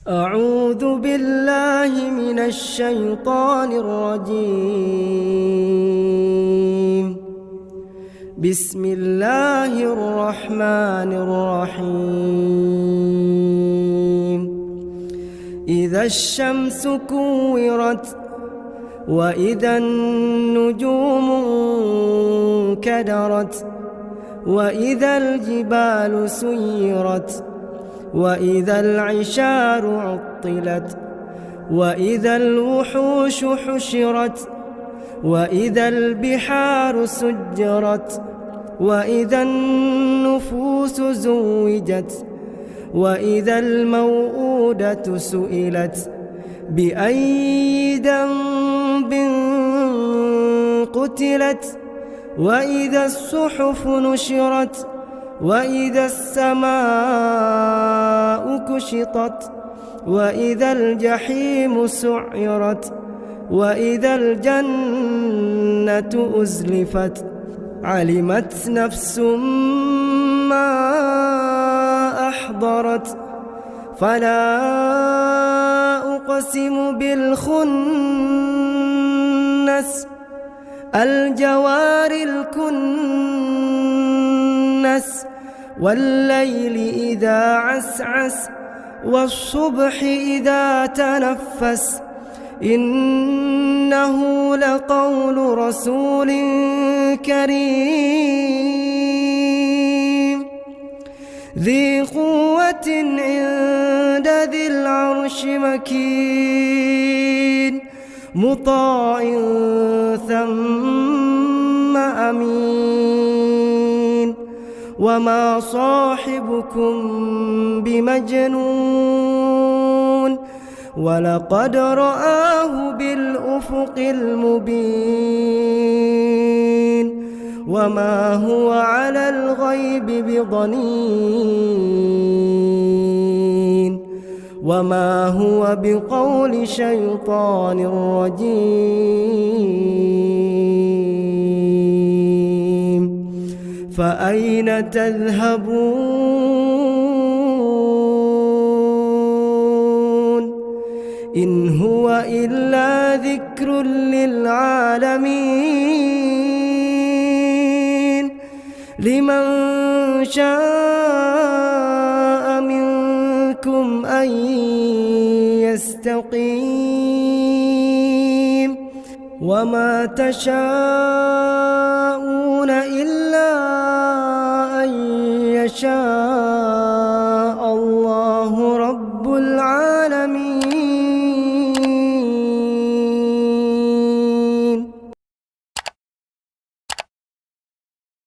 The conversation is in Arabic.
أعوذ بالله من الشيطان الرجيم. بسم الله الرحمن الرحيم. إذا الشمس كورت وإذا النجوم انكدرت وإذا الجبال سيرت وإذا العشار عطلت وإذا الوحوش حشرت وإذا البحار سجرت وإذا النفوس زوجت وإذا الموءودة سئلت بأي ذنب قتلت وإذا الصحف نشرت وإذا السماء كشطت وإذا الجحيم سعرت وإذا الجنة أزلفت علمت نفس ما أحضرت فلا أقسم بالخنس الجوار الكنس والليل إذا عسعس والصبح إذا تنفس إنه لقول رسول كريم ذي قوة عند ذي العرش مكين مطاع ثم أمين وما صاحبكم بمجنون ولقد رآه بالأفق المبين وما هو على الغيب بضنين وما هو بقول شيطان رجيم فأين تذهبون إن هو إلا ذكر للعالمين لمن شاء منكم أن يستقيم وما تشاءون إلا أن يشاء الله رب العالمين.